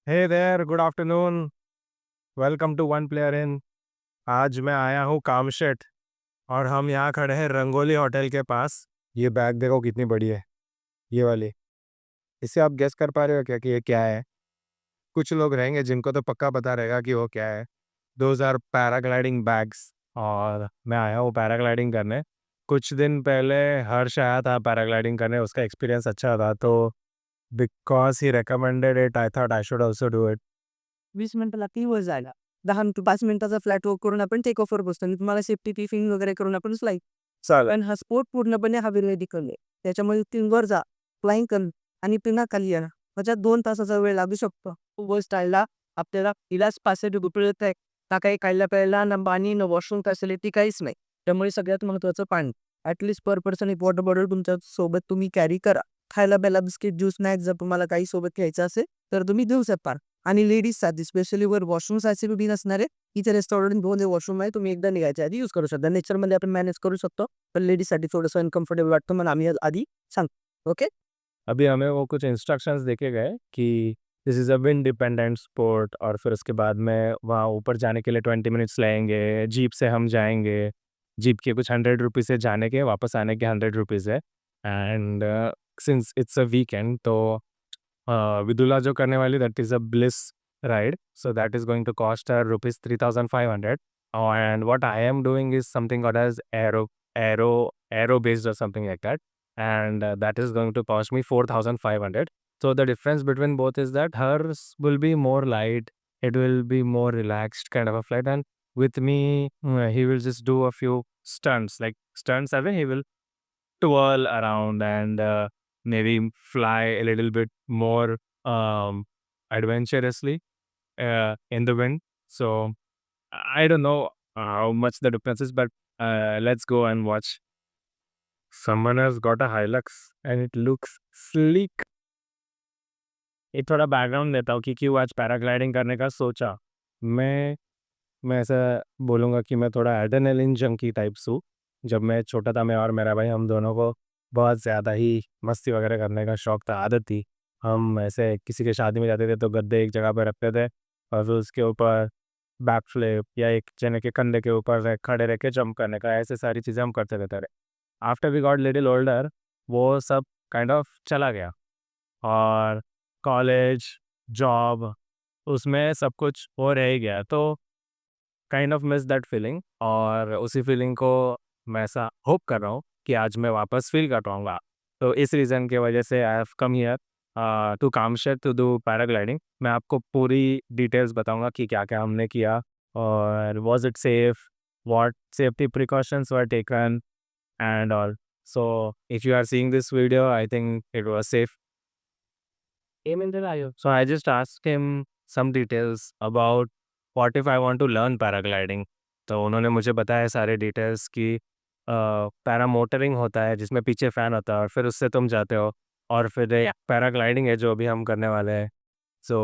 Hey there, good afternoon. Welcome to one player in. आज मैं आया हूँ कामशेट और हम यहाँ खड़े हैं रंगोली होटल के पास। ये बैग देखो कितनी बड़ी है, ये वाली। इससे आप गेस कर पा रहे हो क्या कि ये क्या है? कुछ लोग रहेंगे जिनको तो पक्का पता रहेगा कि वो क्या है। Those are paragliding bags. और मैं आया हूँ पैराग्लाइडिंग करने। कुछ दिन पहले हर्ष आया था पैराग्लाइडिंग करने, उसका एक्सपीरियंस अच्छा था, तो because he recommended it I thought I should also do it. 20 मिनिटं लागतील वर जायला. 10 ते 5 मिनिटाचा फ्लॅट वर्क करून आपण टेक ऑफवर बसतो आणि तुम्हाला सेफ्टी टिफिन वगैरे करून आपण फ्लाइट. चालेल. पण हा स्पोर्ट पूर्णपणे हवेमध्ये आहे. त्याच्यामुळे तुम्ही वर जा, फ्लाइंग करा आणि पुन्हा खाली या. त्याच्यात 2 तासाचा वेळ लागू शकतो. वर स्टाईलला आपल्याला इलाज पाचशे रुपये आहे. ना काही खायला प्यायला, ना पाणी, ना वॉशरूम फॅसिलिटी काहीच नाही. त्यामुळे सगळ्यात महत्त्वाचं पाणी. ॲटलीस्ट पर पर्सन एक वॉटर बॉटल तुमच्या सोबत तुम्ही कॅरी करा. खायला प्यायला बिस्किट, ज्यूस, स्नॅक्स जर तुम्हाला काही सोबत घ्यायचं असेल, तर तुम्ही देऊ शकता. आणि लेडीजसाठी स्पेशली वर वॉशरूमसाठी बी नसणार आहे. इथे रेस्टॉरंट दोन वॉशरूम आहे. तुम्ही एकदा निघायच्या आधी यूज करू शकता. नेचरमध्ये आपण मॅनेज करू शकतो. पण लेडीजसाठी थोडंसं अनकम्फर्टेबल वाटतं म्हणून आम्ही आधी सांगतो. ओके. अभी हमें वो कुछ इंस्ट्रक्शंस देके गए कि this is a wind dependent sport, और फिर उसके बाद में वहाँ ऊपर जाने के लिए 20 मिनट्स लगेंगे, जीप से हम जाएँगे। जीप के कुछ 100 रुपीज़ है जाने के, वापस आने के 100 रुपीज़ है। And since it's a weekend, तो विदुला जो करने वाली, that is a bliss ride, so that is going to cost her rupees 3500। And what I am doing is something called as aero based और something like that, and that is going to cost me 4500. So the difference between both is that hers will be more light, it will be more relaxed kind of a flight, and with me, he will just do a few stunts, like stunts as in he will twirl around and maybe fly a little bit more um, adventurously in the wind. So I don't know how much the difference is, but let's go and watch. Someone has got a Hilux and it looks sleek. एक थोड़ा background देता हूँ कि क्यों आज paragliding करने का सोचा। मैं ऐसा बोलूँगा कि मैं थोड़ा एड्रेनलिन जंकी टाइप्स हूँ। जब मैं छोटा था, मैं और मेरा भाई, हम दोनों को बहुत ज़्यादा ही मस्ती वगैरह करने का शौक था, आदत थी। हम ऐसे किसी के शादी में जाते थे तो गद्दे एक जगह पे रखते थे और फिर उसके ऊपर बैक फ्लिप या एक जने के कंधे के ऊपर खड़े रह के जंप करने का, ऐसे सारी चीज़ें हम करते रहते थे। After we got little older, वो सब काइंड ऑफ चला गया, और कॉलेज, जॉब, उसमें सब कुछ वो रह ही गया, तो kind of miss that feeling, और उसी फीलिंग को मैं ऐसा होप कर रहा हूँ कि आज मैं वापस फील कर पाऊँगा। तो इस रीज़न की वजह से I have come here to Kamshet to do paragliding. मैं आपको पूरी डिटेल्स बताऊँगा कि क्या-क्या हमने किया और was it safe, what safety precautions were taken and all. So if you are seeing this video, I think it was safe. So I just asked him some details about what if I want to learn paragliding. तो उन्होंने मुझे बताया सारे details कि paramotoring होता है जिसमें पीछे फ़ैन होता है और फिर उससे तुम जाते हो, और फिर एक पैराग्लाइडिंग है जो अभी हम करने वाले हैं। So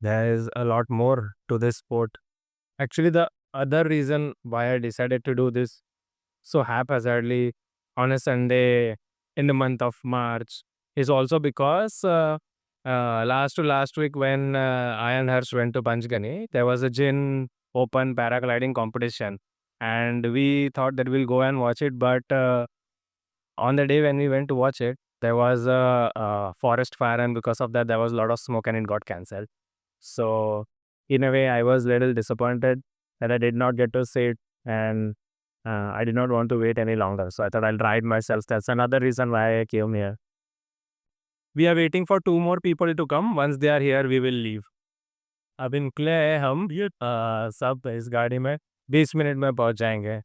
there is a lot more to this sport. Actually, the other reason why I decided to do this so haphazardly on a Sunday in the month of March is also because last to last week when I and Harsh went to Panchgani, there was a Jin Open paragliding competition, and we thought that we'll go and watch it. But on the day when we went to watch it, there was a forest fire, and because of that, there was a lot of smoke, and it got cancelled. So in a way, I was a little disappointed that I did not get to see it, and I did not want to wait any longer. So I thought I'll try it myself. That's another reason why I came here. We are waiting for two more people to come. Once they are here, we will leave. अभी निकले हैं हम, सब इस गाड़ी में 20 minute में पहुंच जाएंगे।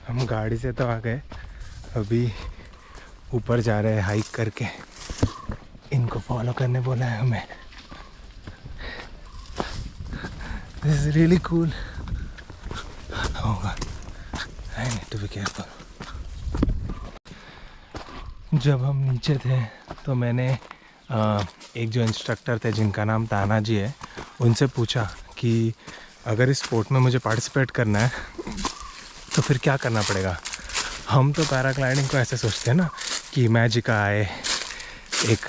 हम गाड़ी से तो आ गए, अभी ऊपर जा रहे हैं हाइक करके। इनको फॉलो करने बोला है हमें। This is really cool. Oh God, I need to be careful. जब हम नीचे थे तो मैंने एक जो इंस्ट्रक्टर थे जिनका नाम तानाजी है, उनसे पूछा कि अगर इस स्पोर्ट में मुझे पार्टिसिपेट करना है तो फिर क्या करना पड़ेगा। हम तो पैराग्लाइडिंग को ऐसे सोचते हैं ना कि मैजिका आए, एक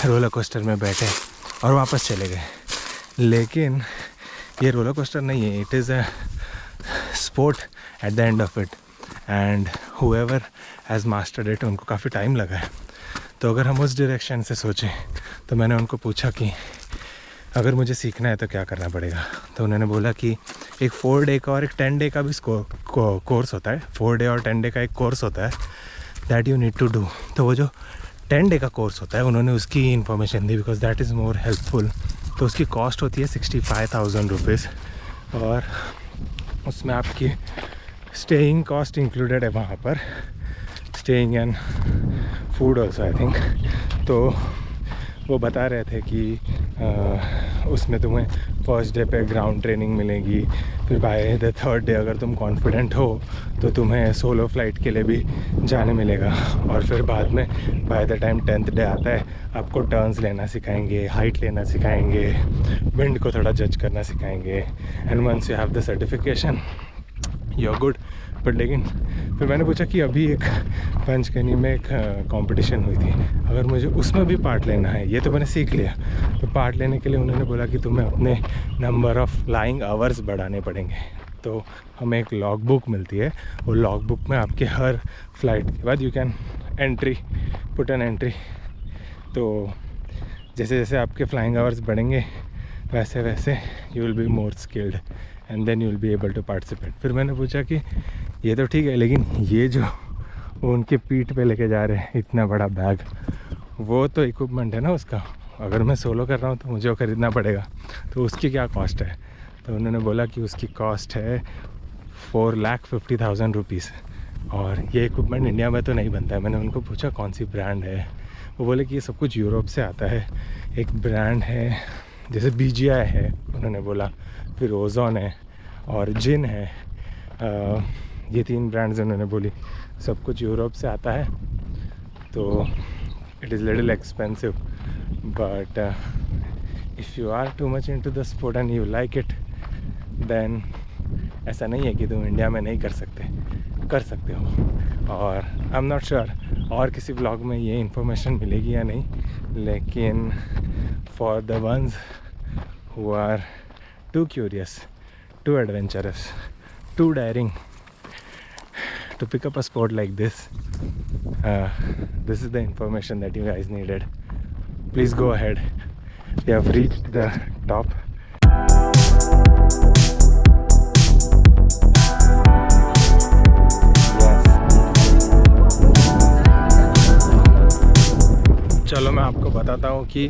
रोलर कोस्टर में बैठे और वापस चले गए, लेकिन ये रोलर कोस्टर नहीं है। It is a sport at the end of it, and whoever has mastered it, उनको काफ़ी टाइम लगा है। तो अगर हम उस डायरेक्शन से सोचें, तो मैंने उनको पूछा कि अगर मुझे सीखना है तो क्या करना पड़ेगा। तो उन्होंने बोला कि एक 4 डे का और एक 10 डे का भी कोर्स होता है। 4 डे और 10 डे का एक कोर्स होता है that you need to do. तो वो जो 10 डे का कोर्स होता है, उन्होंने उसकी information the because that is more helpful. तो उसकी कॉस्ट होती है 65,000 रुपीज़, और उसमें आपकी स्टेइंग कॉस्ट इंक्लूडेड है वहाँ पर, staying and food also I think. तो वो बता रहे थे कि उसमें तुम्हें फर्स्ट डे पे ग्राउंड ट्रेनिंग मिलेगी, फिर बाय द थर्ड डे अगर तुम कॉन्फिडेंट हो तो तुम्हें सोलो फ्लाइट के लिए भी जाने मिलेगा, और फिर बाद में by the time 10th day आता है आपको टर्न्स लेना सिखाएंगे, हाइट लेना सिखाएंगे, विंड को थोड़ा जज करना सिखाएंगे, and once you have the certification you are good. But लेकिन फिर मैंने पूछा कि अभी एक पंचगनी में एक कंपटीशन हुई थी, अगर मुझे उसमें भी पार्ट लेना है, ये तो मैंने सीख लिया, तो पार्ट लेने के लिए उन्होंने बोला कि तुम्हें अपने नंबर ऑफ़ फ्लाइंग आवर्स बढ़ाने पड़ेंगे। तो हमें एक लॉग बुक मिलती है, वो लॉग बुक में आपके हर फ्लाइट के बाद you can entry put an entry. तो जैसे जैसे आपके फ्लाइंग आवर्स बढ़ेंगे वैसे वैसे you will be more skilled and then you will be able to participate. फिर मैंने पूछा कि ये तो ठीक है, लेकिन ये जो वो उनके पीठ पे लेके जा रहे हैं इतना बड़ा बैग, वो तो इक्विपमेंट है ना उसका, अगर मैं सोलो कर रहा हूँ तो मुझे वो ख़रीदना पड़ेगा, तो उसकी क्या कॉस्ट है। तो उन्होंने बोला कि उसकी कॉस्ट है 4,50,000 रुपीज़, और ये इक्विपमेंट इंडिया में तो नहीं बनता है। मैंने उनको पूछा कौन सी ब्रांड है, वो बोले कि ये सब कुछ यूरोप से आता है। एक ब्रांड है जैसे BGI है उन्होंने बोला, फिर ओजोन है और जिन है, ये 3 ब्रांड्स उन्होंने बोली, सब कुछ यूरोप से आता है। तो it is little expensive, but if you are too much into the sport and you like it, then ऐसा नहीं है कि तुम इंडिया में नहीं कर सकते, कर सकते हो। और आई एम नॉट श्योर और किसी ब्लॉग में ये इन्फॉर्मेशन मिलेगी या नहीं, लेकिन for the ones who are too curious, too adventurous, too daring to pick up a sport like this, this is the information that you guys needed. Please go ahead. We have reached the top. चलो मैं आपको बताता हूँ कि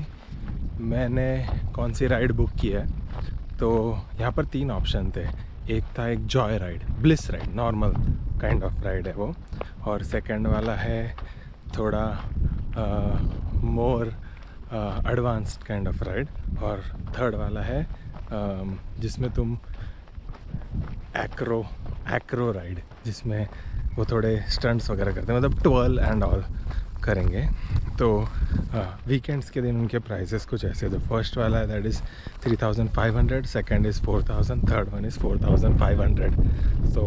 मैंने कौन सी ride book की है। तो यहाँ पर 3 ऑप्शन थे। एक था एक Joy ride, bliss ride, normal kind of ride है वो, और सेकंड वाला है थोड़ा more advanced kind of ride, और थर्ड वाला है जिसमें तुम एक्रो राइड, जिसमें वो थोड़े स्टंट्स वगैरह करते हैं, मतलब ट्वर्ल एंड ऑल करेंगे। तो वीकेंड्स के दिन उनके प्राइसेस कुछ ऐसे थे। फर्स्ट वाला है that is 3,500, second is 4,000, third one is 4,500। So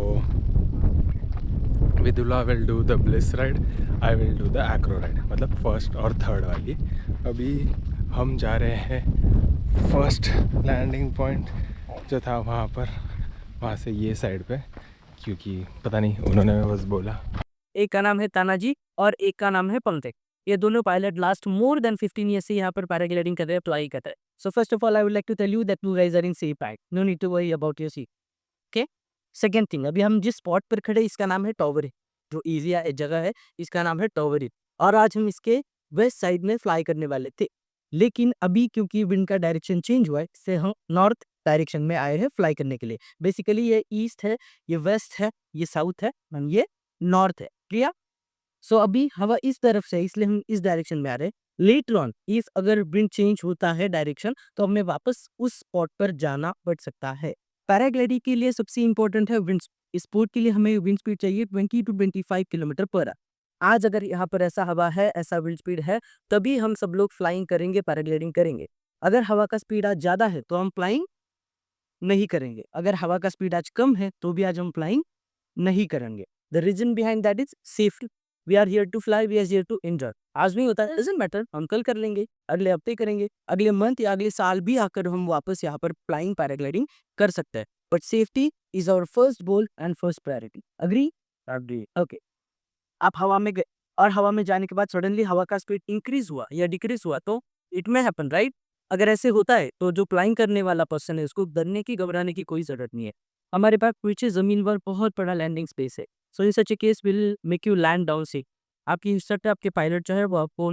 Vidula will do the bliss ride, I will do the Acro ride, मतलब फर्स्ट और थर्ड वाली। अभी हम जा रहे हैं फर्स्ट लैंडिंग पॉइंट जो था वहाँ पर, वहाँ से ये साइड पे, क्योंकि पता नहीं उन्होंने बस बोला। एक का नाम है तानाजी और एक का नाम है पंकज। ये दोनों pilot last more than 15 year से यहाँ पर पैराग्लाइडिंग कर रहे हैं, फ्लाई कर रहे हैं। So first of all I would like to tell you that you guys are in safe pack, no need to worry about your seat. Okay, second thing, अभी हम जिस स्पॉट पर खड़े इसका नाम है टॉवरे, जो एरिया जगह है इसका नाम है टॉवरे, और आज हम इसके वेस्ट साइड में फ्लाई करने वाले थे, लेकिन अभी क्योंकि विंड का डायरेक्शन चेंज हुआ है इससे हम नॉर्थ डायरेक्शन में आए हैं फ्लाई करने के लिए। बेसिकली ये ईस्ट है, ये वेस्ट है, ये साउथ है और ये नॉर्थ है। क्लियर? सो अभी हवा इस तरफ से है इसलिए हम इस डायरेक्शन में आ रहे हैं। लेटर ऑन इफ अगर विंड चेंज होता है डायरेक्शन तो हमें वापस उस स्पॉट पर जाना पड़ सकता है। पैराग्लाइडिंग के लिए सबसे इंपॉर्टेंट है विंड। स्पोर्ट के लिए हमें विंड स्पीड चाहिए 20 to 25 किलोमीटर पर आवर। आज अगर यहाँ पर ऐसा हवा है, ऐसा विंड स्पीड है, तभी हम सब लोग फ्लाइंग करेंगे, पैराग्लाइडिंग करेंगे। अगर हवा का स्पीड आज ज़्यादा है तो हम फ्लाइंग नहीं करेंगे। अगर हवा का स्पीड आज कम है तो भी आज हम फ्लाइंग नहीं करेंगे। The reason behind that is safety. We are here to fly, we are here to enjoy. आज नहीं होता है, डजंट मैटर, हम कल कर लेंगे, अगले हफ्ते करेंगे, अगले मंथ या अगले साल भी आकर हम वापस यहाँ पर फ्लाइंग पैराग्लाइडिंग कर सकते हैं। But safety is our first goal and first priority. Agree? अभी ओके। आप हवा में गए और हवा में जाने के बाद सडनली हवा का स्पीड इंक्रीज हुआ या डिक्रीज हुआ तो इट मे हैपन, राइट? अगर ऐसे होता है तो जो फ्लाइंग करने वाला पर्सन है उसको डरने की, घबराने की कोई जरूरत नहीं है। हमारे पास पीछे जमीन पर बहुत बड़ा लैंडिंग स्पेस है। So in such a case will make you land down से। आपकी इंस्ट्रक्टर, आपके पायलट जो है वो आपको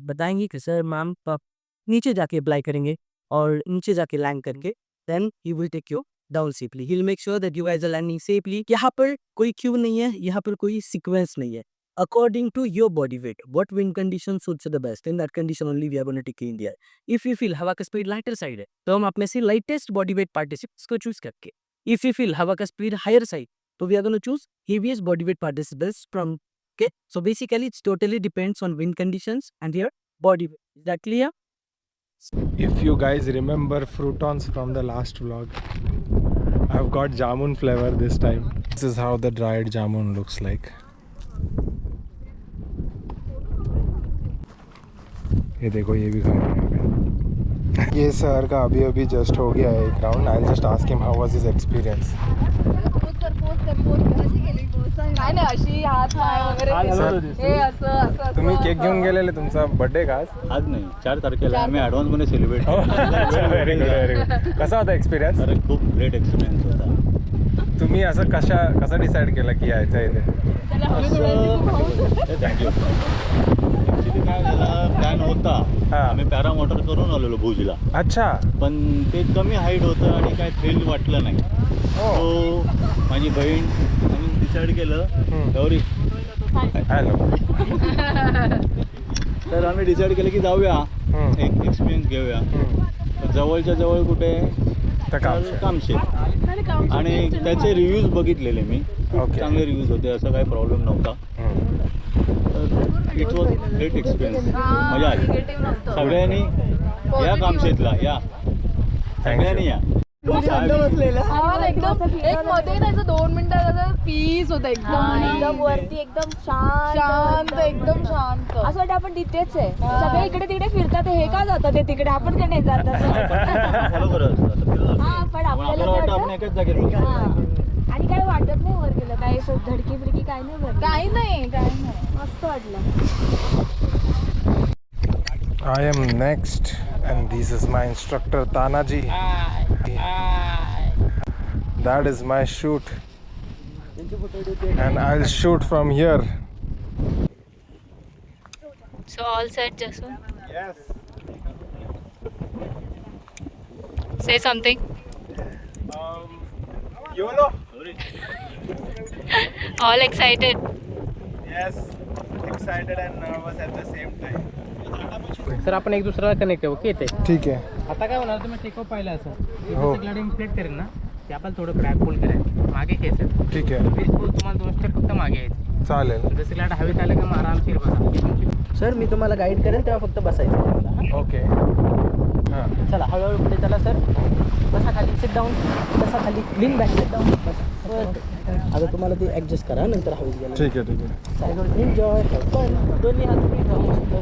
बताएंगे कि सर मैम आप नीचे जाके अप्लाई करेंगे और नीचे जाके लैंड करके then he will take you down safely. He will make sure that you guys are landing safely. यहाँ पर कोई क्यू नहीं है, यहाँ पर कोई सीक्वेंस नहीं है। According to your body weight, what wind condition suits you the best? In that condition only we are going to take India. If you feel हवा का स्पीड लाइटर साइड है तो हम आप में से लाइटेस्ट बॉडी वेट पार्टिसिपेंट्स को choose करके, इफ यू फील हवा का स्पीड हायर साइड तो we are going to choose heaviest body weight participants from, okay? So basically it's totally depends on wind conditions and your body weight. Is that clear? If you guys remember Frutons from the last vlog, I've got jamun flavor this time. This is how the dried jamun looks like. ये देखो, ये भी खा रहे हैं यहाँ पे। ये सर का अभी अभी जस्ट हो गया है एक round. I just ask him how was his experience. काय नाही अशी हात पाय वगैरे हे असं तुम्ही केक घेऊन गेलेले, तुमचा बर्थडे का आज? आज नाही, 4 तारखेला आम्ही ॲडव्हान्स मध्ये celebrate very good very good. कसा होता एक्सपिरियन्स? अरे खूप ग्रेट एक्सपिरियन्स होता. तुम्ही असं कसा डिसाईड केला की यायचं इथे? थँक्यू. ॲक्च्युली काय झालं, प्लॅन होता, आम्ही पॅरामोटर करून आलेलो भुजला. अच्छा. पण ते कमी हाईट होतं आणि काय थ्रिल वाटलं नाही. तो माझी बहीण आम्ही डिसाईड केलं गौरी हॅलो, तर आम्ही डिसाईड केलं की जाऊया, एक एक्सपिरियन्स घेऊया. जवळच्या जवळ कुठे तर कामशेत, आणि त्याचे रिव्ह्यूज बघितलेले मी, चांगले रिव्ह्यूज होते, असं काही प्रॉब्लेम नव्हता. तर इट वॉज ग्रेट एक्सपिरियन्स, मजा आली. सगळ्यांनी या कामशेतला या, सगळ्यांनी या. आवाज एकदम एक मध्ये नाही 2 मिनिटाचा पीस होता एकदम वरती एकदम शांत, एकदम शांत. असं वाटतं आपण तिथेच आहे. सगळे इकडे तिकडे फिरतात, हे का जातात ते तिकडे, आपण का नाही जात हा, पण आपल्याला वाटतं आपण एकाच जागेत. आणि काय वाटत नाही वर गेलं, काय धडकी फिरकी काय नाही वर, काही नाही, काही नाही. मस्त वाटलं. I am next and this is my instructor Tanaji. That is my shoot and I'll shoot from here. So all set, Jason? Yes. Say something. YOLO. All excited. Yes. Excited and nervous at the same time. Sir आपण एक दुसऱ्याला connect आहे, okay? ते ठीक आहे. आता काय होणार, तुम्ही टेकअप पाहिलं असं हो. ग्लाइडिंग इन्फ्लेट करेल ना, ते आपण थोडं बॅक पुल करायचं, मागे घ्यायचं. ठीक आहे. बिलकुल तुम्हाला 2 स्टेप फक्त मागे यायचं. चालेल. जसं ग्लाइड हवेत आलं का आरामशीर बसा. सर मी तुम्हाला गाईड करेन तेव्हा फक्त बसायचं. ओके. हां. चला हळूहळू पुढे चला सर. बसा खाली, सिट डाऊन. बसा खाली, लिंक बॅक, सिट डाऊन. आता तुम्हाला ते ॲडजस्ट करा, नंतर हवेत गेला. ठीक आहे, ठीक आहे. Enjoy, fun. दोन्ही हात फ्री ठेवा, मस्त.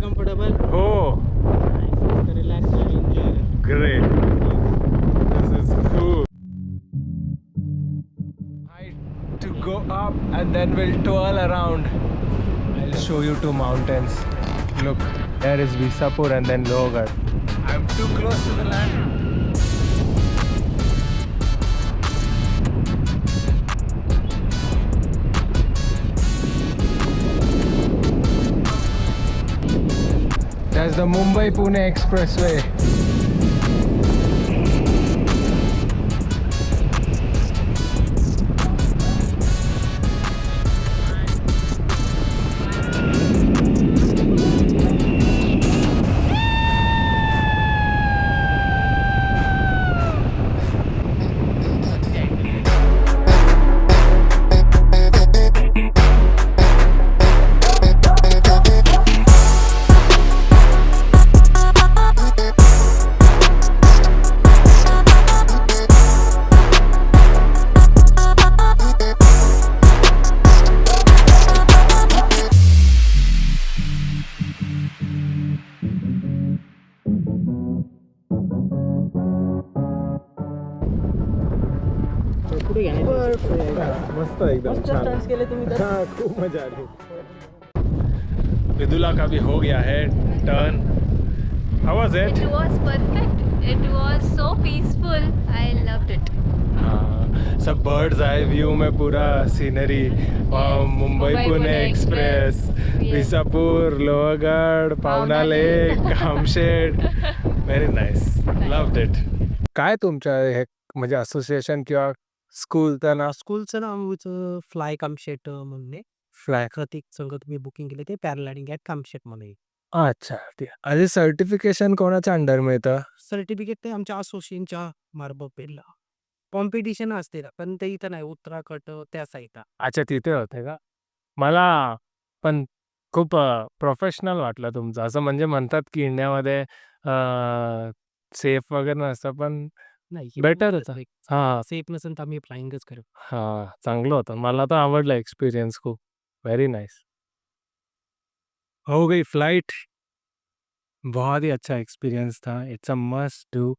कम्फर्टेबल हो. Relax enjoy. Great. This is cool. To go up and then we'll twirl around. I'll show you 2 mountains. Look, there is Visapur and then Logar. I'm too close to the land. There's the Mumbai-Pune Expressway. मस्त एकदम मस्त छान stunts केले तुम्ही तर. हाँ, खूब मजा आ रही विदुला का भी हो गया है turn how was It it was perfect. It was so peaceful. I loved it. हाँ सब बर्ड्स आए व्यू में पूरा scenery Mumbai Pune express Visapur Lohagad Pavana lake Kamshet very nice loved it काय तुमच्या हे म्हणजे असोसिएशन किंवा स्कूलचं नाव स्कूलचं नाव आमचं फ्लाय कामशेट म्हणून आहे. फ्लाय प्रतीक संघ तुम्ही बुकिंग केले ते पॅराग्लायडिंग ॲट कामशेटमध्ये. अच्छा ठीक आहे आणि सर्टिफिकेशन कोणाच्या अंडर मिळतं सर्टिफिकेट ते आमच्या असोसिएशनच्या मार्फत भेटला. कॉम्पिटिशन असते ना, पण ते इथं नाही उत्तराखंड त्या साईडला. अच्छा तिथे होते का मला पण खूप प्रोफेशनल वाटलं तुमचं असं म्हणजे म्हणतात की इंडियामध्ये सेफ वगैरे नसतं पण नाही बेटर होतं हां सेफ नसेल तर आम्ही फ्लाइंगच करू. हां चांगलं होतं मला तर आवडलं एक्सपिरियन्स खूप वेरी नाइस हो गई फ्लाइट बहुत ही अच्छा एक्सपीरियंस था it's a must do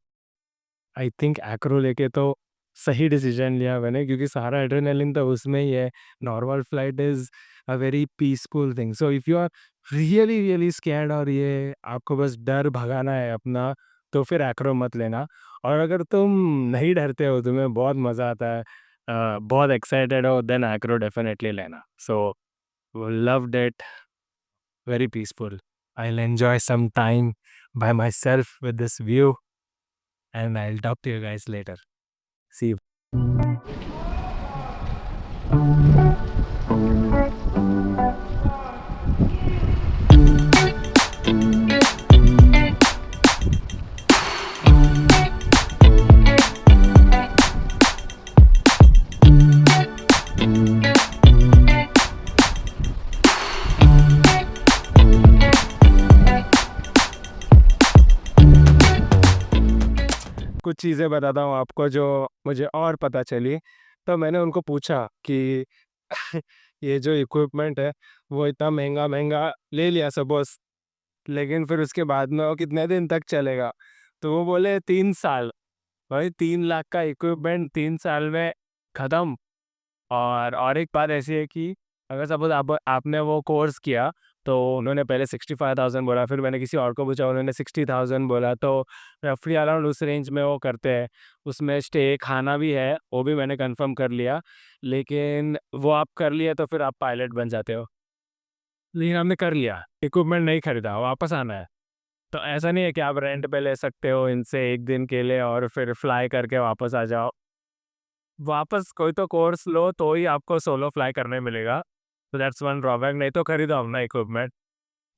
I think Acro लेके तो सही डिसीजन लिया मैंने क्योंकि सारा एड्रेनलिन तो उसमें ही है normal flight is a very peaceful thing so if you are really really scared और ये आपको बस डर भगाना है अपना तो फिर एक्रो मत लेना और अगर तुम नहीं डरते हो तुम्हें बहुत मज़ा आता है बहुत एक्साइटेड हो देन एक्रो डेफिनेटली लेना सो loved it very peaceful I'll enjoy some time by myself with this view and I'll talk to you guys later see you कुछ चीज़ें बताता हूँ आपको जो मुझे और पता चली तो मैंने उनको पूछा कि ये जो इक्विपमेंट है वो इतना महंगा महंगा ले लिया सपोज लेकिन फिर उसके बाद में वो कितने दिन तक चलेगा तो वो बोले 3 साल भाई 3 लाख का इक्विपमेंट 3 साल में ख़त्म और एक बात ऐसी है कि अगर सपोज आपने वो कोर्स किया तो उन्होंने पहले 65,000 बोला फिर मैंने किसी और को पूछा उन्होंने 60,000 बोला तो रफली अराउंड उस रेंज में वो करते हैं उसमें स्टे खाना भी है वो भी मैंने कंफर्म कर लिया लेकिन वो आप कर लिए तो फिर आप पायलट बन जाते हो लेकिन हमने कर लिया इक्विपमेंट नहीं खरीदा वापस आना है तो ऐसा नहीं है कि आप रेंट पे ले सकते हो इनसे एक दिन के लिए और फिर फ्लाई करके वापस आ जाओ वापस कोई तो कोर्स लो तो ही आपको सोलो फ्लाई करने मिलेगा तो दैट्स वन ड्रॉबैक नहीं तो खरीदो अपना इक्विपमेंट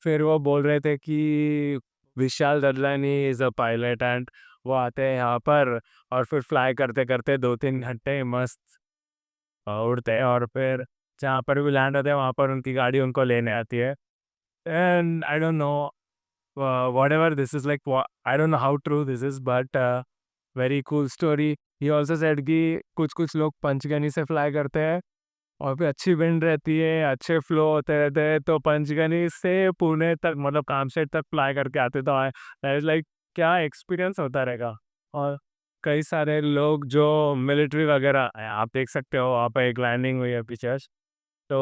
फिर वो बोल रहे थे कि Vishal Dadlani is a pilot and वो आते हैं यहाँ पर और फिर फ्लाई करते करते 2-3 घंटे मस्त उड़ते हैं और फिर जहाँ पर भी लैंड होते हैं वहाँ पर उनकी गाड़ी उनको लेने आती है and I don't know whatever this is like I don't know how true this is but very cool story he also said कि कुछ लोग पंचगनी से फ्लाई करते हैं और फिर अच्छी विंड रहती है अच्छे फ्लो होते रहते हैं तो पंचगनी से पुणे तक मतलब कामशेट तक फ्लाई करके आते तो दैट लाइक क्या एक्सपीरियंस होता रहेगा और कई सारे लोग जो मिलिट्री वगैरह आप देख सकते हो वहाँ पे एक लैंडिंग हुई है पीछे तो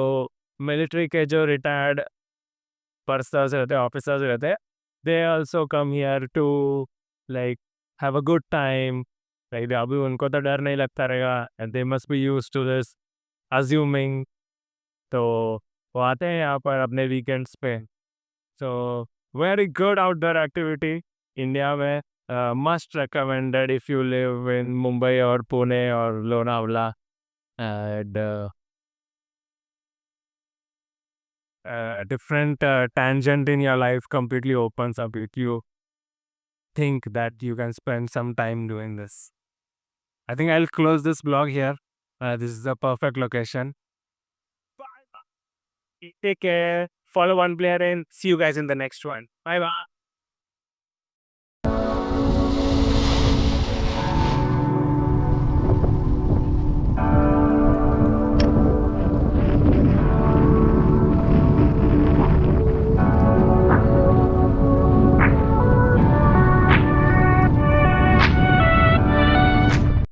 मिलिट्री के जो रिटायर्ड पर्सनल्स रहते हैं ऑफिसर्स रहते हैं they also come here to like have a good time like अभी उनको तो डर नहीं लगता रहेगा and they must be used to this assuming तो वो आते हैं यहाँ पर अपने वीकेंड्स पे so very good outdoor activity India में must recommended if you live in Mumbai or Pune or Lonavala and a different tangent in your life completely opens up if you think that you can spend some time doing this. I think I'll close this vlog here. This is the perfect location. Bye. Take care. Follow One Player and see you guys in the next one. Bye bye.